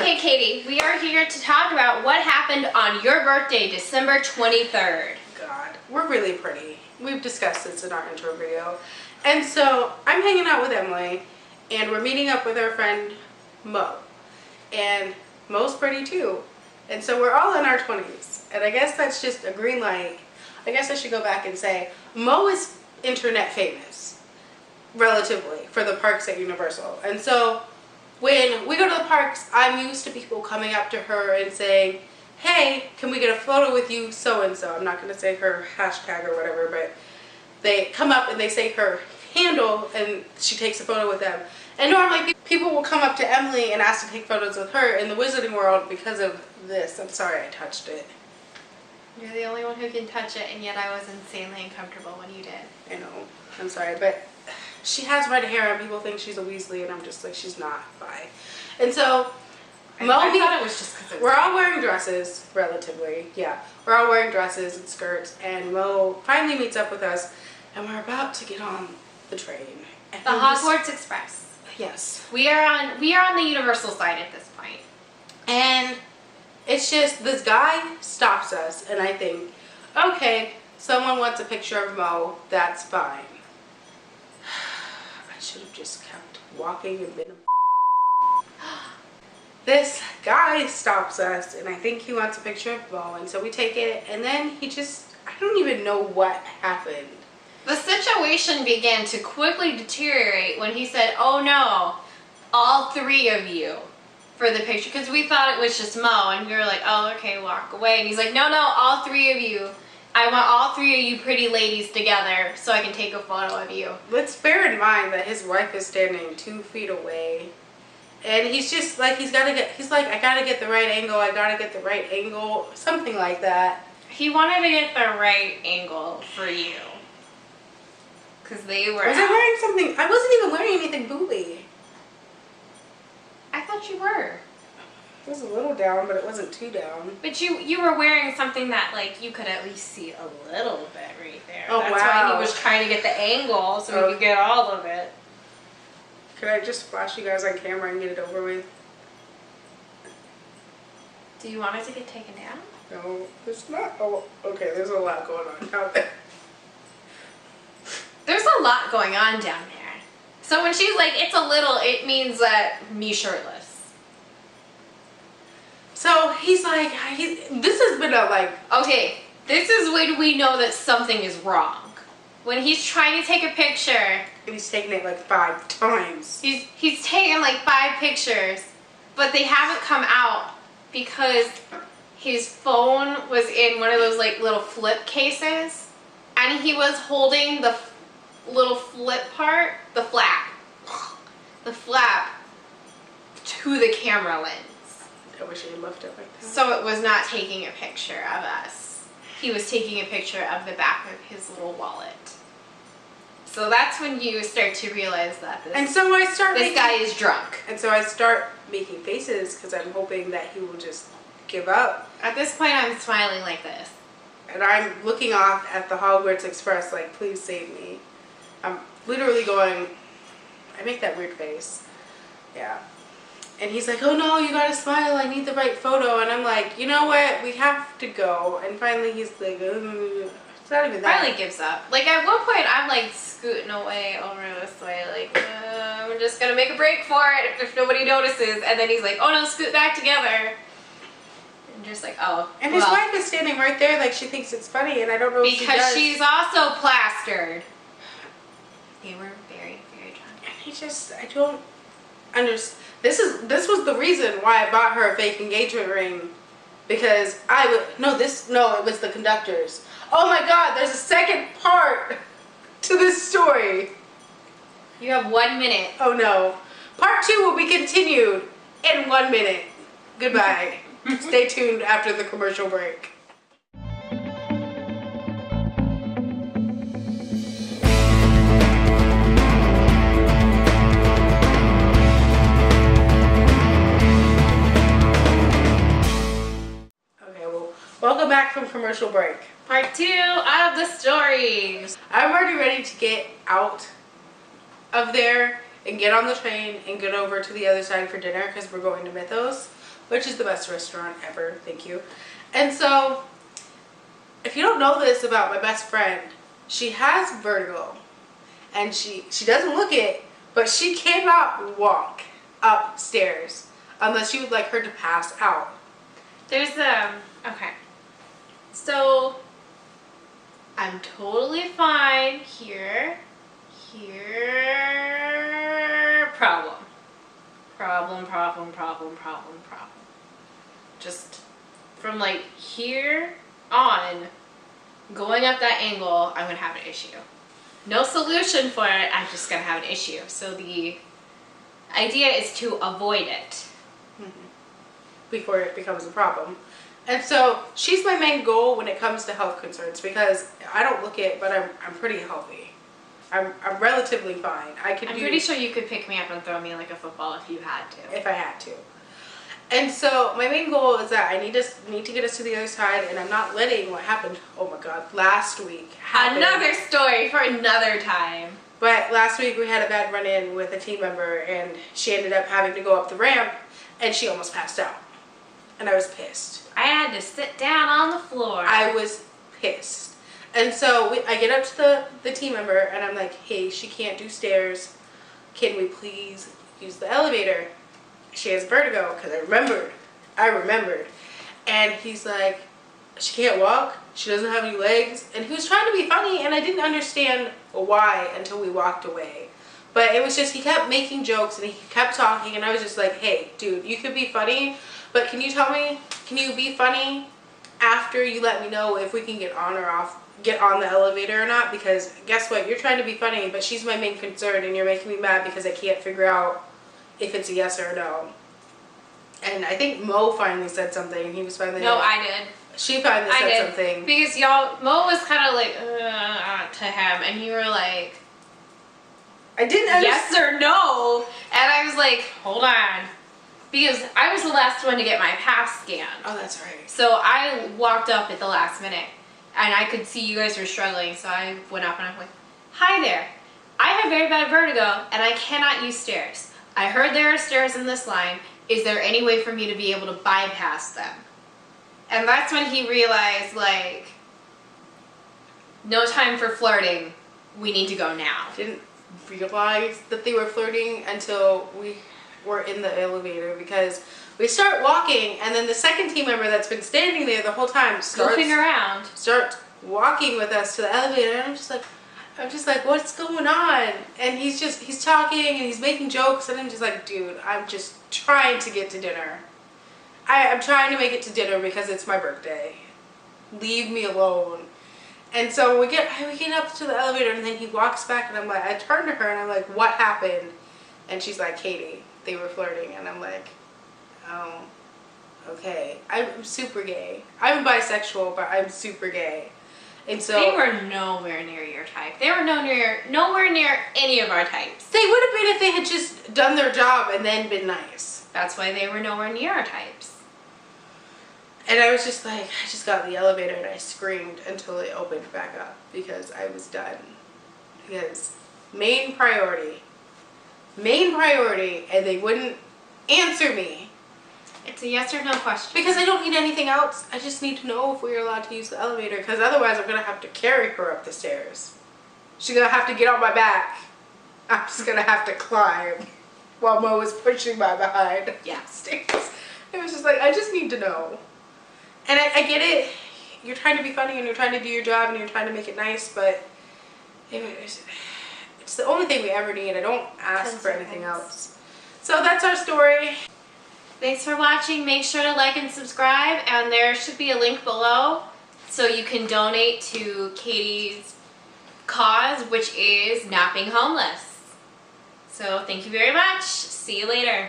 Okay, Katie, we are here to talk about what happened on your birthday, December 23rd. God, we're really pretty. We've discussed this in our intro video. And so I'm hanging out with Emily and we're meeting up with our friend Mo. And Mo's pretty too. And so we're all in our 20s. And I guess that's just a green light. I guess I should go back and say Mo is internet famous, relatively, for the parks at Universal. And so when we go to the parks, I'm used to people coming up to her and saying, hey, can we get a photo with you so-and-so? I'm not going to say her hashtag or whatever, but they come up and they say her handle and she takes a photo with them. And normally people will come up to Emily and ask to take photos with her in the Wizarding World because of this. I'm sorry I touched it. You're the only one who can touch it, and yet I was insanely uncomfortable when you did. I know. I'm sorry, but she has red hair and people think she's a Weasley and I'm just like, she's not. Bye. And so I thought it was just because we're all wearing dresses, relatively. Yeah. We're all wearing dresses and skirts, and Mo finally meets up with us and we're about to get on the train. And the Hogwarts Express. Yes. We are on the Universal side at this point. And it's just, this guy stops us and I think, okay, someone wants a picture of Mo, that's fine. I should have just kept walking and been This guy stops us and I think he wants a picture of Mo, and so we take it, and then he just, I don't even know what happened. The situation began to quickly deteriorate when he said, oh no, all three of you for the picture, because we thought it was just Mo, and we were like, oh, okay, walk away. And he's like, no, all three of you. I want all three of you pretty ladies together so I can take a photo of you. Let's bear in mind that his wife is standing 2 feet away. And he's just like, he's like, I gotta get the right angle, something like that. He wanted to get the right angle for you. Because they were Was I wearing something? I wasn't even wearing anything booby. I thought you were. It was a little down, but it wasn't too down. But you were wearing something that, like, you could at least see a little bit right there. Oh, That's wow. why he was trying to get the angle so we could get all of it. Could I just flash you guys on camera and get it over with? Do you want it to get taken down? No, it's not. Oh, okay, there's a lot going on out there. There's a lot going on down there. So when she's like, it's a little, it means that me shirtless. So he's like, this has been a like... Okay, this is when we know that something is wrong. When he's trying to take a picture. He's taken it like 5 times. He's taken like 5 pictures, but they haven't come out because his phone was in one of those like little flip cases, and he was holding the little flip part, the flap to the camera lens. I wish I had left it like that. So it was not taking a picture of us. He was taking a picture of the back of his little wallet. So that's when you start to realize that this guy is drunk. And so I start making faces because I'm hoping that he will just give up. At this point, I'm smiling like this. And I'm looking off at the Hogwarts Express like, please save me. I'm literally going, I make that weird face. Yeah. And he's like, oh no, you gotta smile, I need the right photo. And I'm like, you know what, we have to go. And finally he's like, it's not even that. Finally gives up. Like at one point, I'm like scooting away over this way, like, we're just gonna make a break for it if nobody notices. And then he's like, oh no, scoot back together. And just like, oh. And his wife is standing right there like she thinks it's funny, and I don't know if she does. Because she's also plastered. They were very, very drunk. And he just, I don't understand. This was the reason why I bought her a fake engagement ring, because it was the conductors. Oh my God, there's a second part to this story. You have 1 minute. Oh no. Part 2 will be continued in 1 minute. Goodbye. Stay tuned after the commercial break. Welcome back from commercial break. Part 2 of the stories. I'm already ready to get out of there and get on the train and get over to the other side for dinner because we're going to Mythos. which is the best restaurant ever. Thank you. And so, if you don't know this about my best friend, she has vertigo. And she doesn't look it, but she cannot walk upstairs unless you would like her to pass out. There's okay. So I'm totally fine here. Problem. Just from like here on, going up that angle, I'm gonna have an issue. No solution for it, I'm just gonna have an issue. So the idea is to avoid it. Before it becomes a problem. And so she's my main goal when it comes to health concerns because I don't look it, but I'm pretty healthy. I'm relatively fine. I'm pretty sure you could pick me up and throw me like a football if you had to. If I had to. And so my main goal is that I need to get us to the other side, and I'm not letting what happened, oh my god, last week happen. Another story for another time. But last week we had a bad run-in with a team member, and she ended up having to go up the ramp, and she almost passed out. And I was pissed. I had to sit down on the floor. I was pissed. And so I get up to the team member, and I'm like, hey, she can't do stairs. Can we please use the elevator? She has vertigo, because I remembered. And he's like, she can't walk, she doesn't have any legs. And he was trying to be funny, and I didn't understand why until we walked away. But it was just, he kept making jokes, and he kept talking, and I was just like, hey, dude, you could be funny, but can you be funny after you let me know if we can get on the elevator or not? Because guess what, you're trying to be funny, but she's my main concern, and you're making me mad because I can't figure out if it's a yes or a no. And I think Mo finally said something. He was finally No, like, I did. She finally said something. Because Mo was kind of like, to him, and you were like, I didn't understand. Yes or no? And I was like, hold on. Because I was the last one to get my pass scanned. Oh, that's right. So I walked up at the last minute, and I could see you guys were struggling, so I went up and I'm like, hi there. I have very bad vertigo, and I cannot use stairs. I heard there are stairs in this line. Is there any way for me to be able to bypass them? And that's when he realized, like, no time for flirting. We need to go now. Didn't realize that they were flirting until we were in the elevator, because we start walking, and then the second team member that's been standing there the whole time starts walking with us to the elevator, and I'm just like, what's going on? And he's talking and he's making jokes, and I'm just like, dude, I'm just trying to get to dinner. I'm trying to make it to dinner because it's my birthday. Leave me alone. And so we get up to the elevator, and then he walks back, and I'm like, I turn to her and I'm like, what happened? And she's like, Katie, they were flirting. And I'm like, oh, okay. I'm super gay. I'm bisexual, but I'm super gay. And so they were nowhere near your type. They were nowhere near any of our types. They would have been if they had just done their job and then been nice. That's why they were nowhere near our types. And I was just like, I just got in the elevator and I screamed until it opened back up because I was done. Because main priority, and they wouldn't answer me. It's a yes or no question. Because I don't need anything else. I just need to know if we're allowed to use the elevator, because otherwise I'm going to have to carry her up the stairs. She's going to have to get on my back. I'm just going to have to climb while Mo is pushing my behind. Yeah. Stairs. It was just like, I just need to know. And I get it. You're trying to be funny and you're trying to do your job and you're trying to make it nice, but it's the only thing we ever need. I don't ask for anything else. So that's our story. Thanks for watching. Make sure to like and subscribe, and there should be a link below so you can donate to Katie's cause, which is not being homeless. So thank you very much. See you later.